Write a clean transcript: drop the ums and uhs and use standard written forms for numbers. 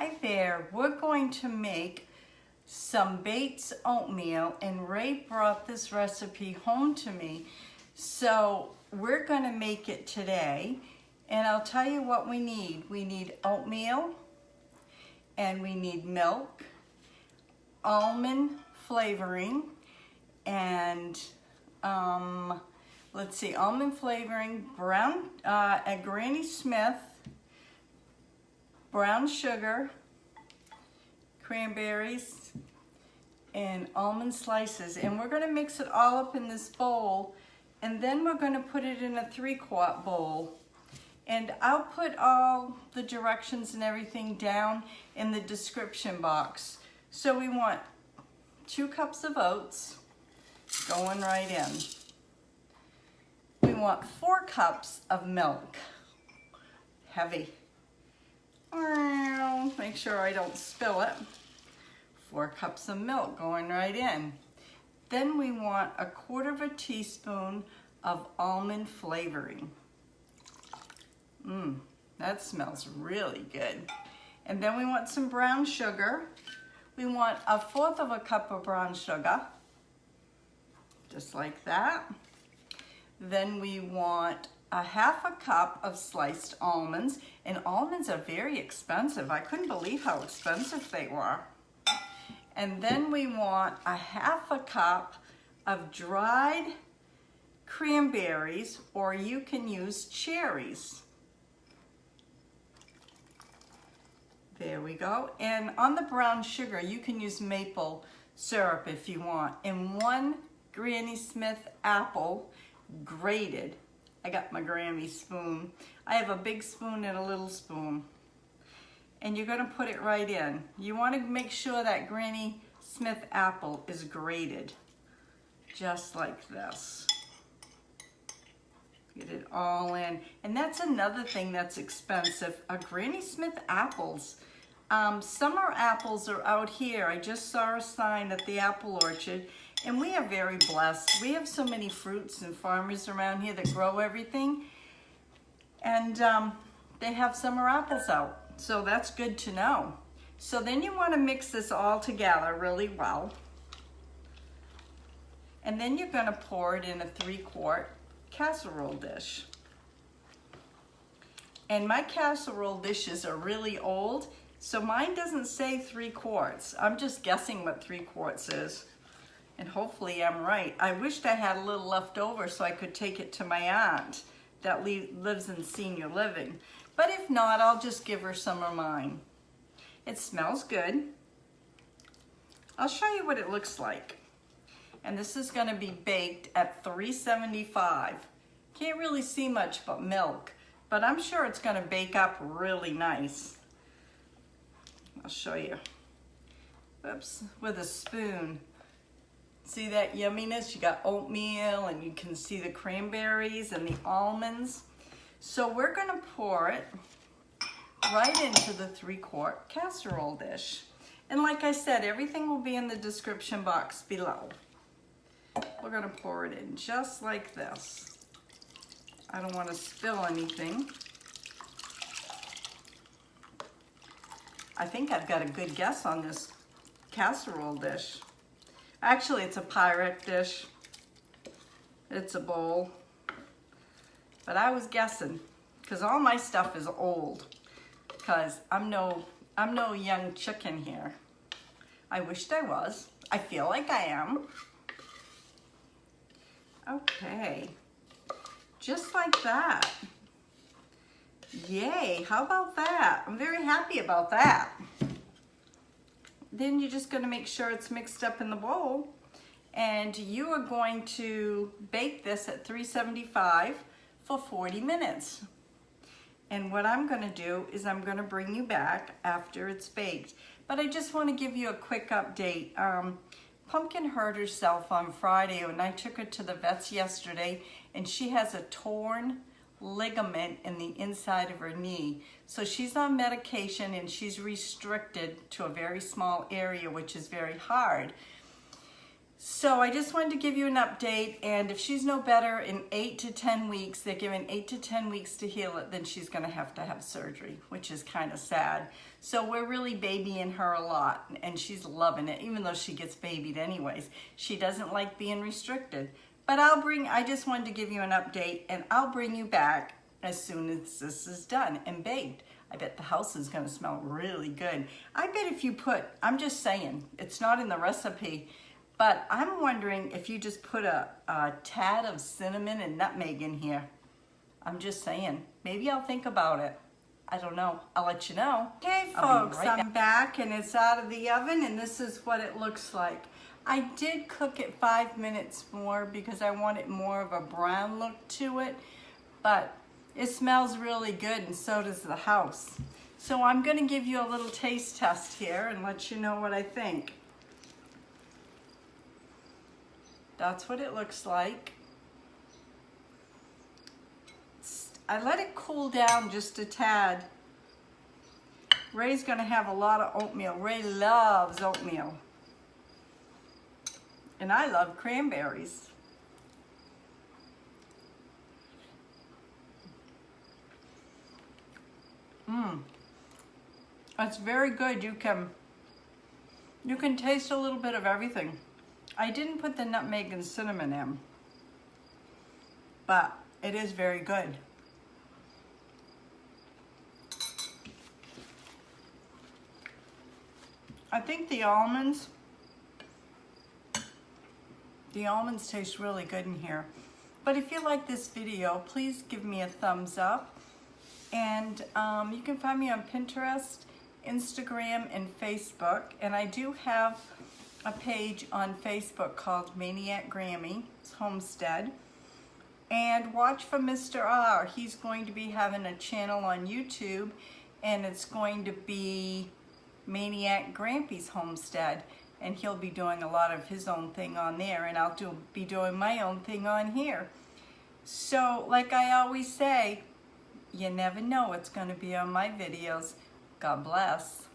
Hi there, we're going to make some Bates oatmeal, and Ray brought this recipe home to me. So we're gonna make it today, and I'll tell you what we need. We need oatmeal, and we need milk, almond flavoring, and let's see, almond flavoring, brown, a Granny Smith, brown sugar, cranberries, and almond slices. And we're gonna mix it all up in this bowl, and then we're gonna put it in a 3-quart bowl. And I'll put all the directions and everything down in the description box. So we want 2 cups of oats going right in. We want 4 cups of milk, heavy. Make sure I don't spill it. 4 cups of milk going right in. Then we want 1/4 teaspoon of almond flavoring. That smells really good. And then we want some brown sugar. We want 1/4 cup of brown sugar, just like that. Then we want 1/2 cup of sliced almonds, and almonds are very expensive. I couldn't believe how expensive they were. And then we want 1/2 cup of dried cranberries, or you can use cherries. There we go. And on the brown sugar, you can use maple syrup if you want. And 1 Granny Smith apple, grated. I got my Grammie spoon. I have a big spoon and a little spoon. And you're gonna put it right in. You wanna make sure that Granny Smith apple is grated, just like this. Get it all in. And that's another thing that's expensive, Granny Smith apples. Summer apples are out here. I just saw a sign at the apple orchard, and we are very blessed. We have so many fruits and farmers around here that grow everything, and they have summer apples out, so that's good to know. So then you want to mix this all together really well, and then you're going to pour it in a 3-quart casserole dish. And my casserole dishes are really old, so mine doesn't say 3 quarts. I'm just guessing what 3 quarts is, and hopefully I'm right. I wished I had a little left over so I could take it to my aunt that lives in senior living. But if not, I'll just give her some of mine. It smells good. I'll show you what it looks like. And this is gonna be baked at 375. Can't really see much but milk, but I'm sure it's gonna bake up really nice. I'll show you. Oops, with a spoon. See that yumminess? You got oatmeal, and you can see the cranberries and the almonds. So we're gonna pour it right into the 3-quart casserole dish. And like I said, everything will be in the description box below. We're gonna pour it in just like this. I don't wanna spill anything. I think I've got a good guess on this casserole dish. Actually, it's a Pyrex dish. It's a bowl. But I was guessing, because all my stuff is old, because I'm no young chicken here. I wished I was. I feel like I am. Okay, just like that. Yay, how about that? I'm very happy about that. Then you're just gonna make sure it's mixed up in the bowl, and you are going to bake this at 375 for 40 minutes. And what I'm gonna do is I'm gonna bring you back after it's baked. But I just wanna give you a quick update. Pumpkin hurt herself on Friday, and I took her to the vet's yesterday, and she has a torn ligament in the inside of her knee. So she's on medication, and she's restricted to a very small area, which is very hard. So I just wanted to give you an update, and if she's no better in 8 to 10 weeks, they're given 8 to 10 weeks to heal it, then she's gonna have to have surgery, which is kind of sad. So we're really babying her a lot, and she's loving it, even though she gets babied anyways. She doesn't like being restricted. But I just wanted to give you an update, and I'll bring you back as soon as this is done and baked. I bet the house is gonna smell really good. I bet if you put, I'm just saying, it's not in the recipe, but I'm wondering if you just put a tad of cinnamon and nutmeg in here. I'm just saying, maybe I'll think about it. I don't know, I'll let you know. Okay folks, I'm back and it's out of the oven, and this is what it looks like. I did cook it 5 minutes more because I wanted more of a brown look to it, but it smells really good, and so does the house. So I'm gonna give you a little taste test here and let you know what I think. That's what it looks like. I let it cool down just a tad. Ray's gonna have a lot of oatmeal. Ray loves oatmeal. And I love cranberries. It's very good. You can taste a little bit of everything. I didn't put the nutmeg and cinnamon in, but it is very good. I think the almonds taste really good in here. But if you like this video, please give me a thumbs up. And you can find me on Pinterest, Instagram, and Facebook. And I do have a page on Facebook called MAINEiac Grammie, it's Homestead. And watch for Mr. R. He's going to be having a channel on YouTube, and it's going to be MAINEiac Grampy's Homestead. And he'll be doing a lot of his own thing on there, and I'll be doing my own thing on here. So, like I always say, you never know what's going to be on my videos. God bless.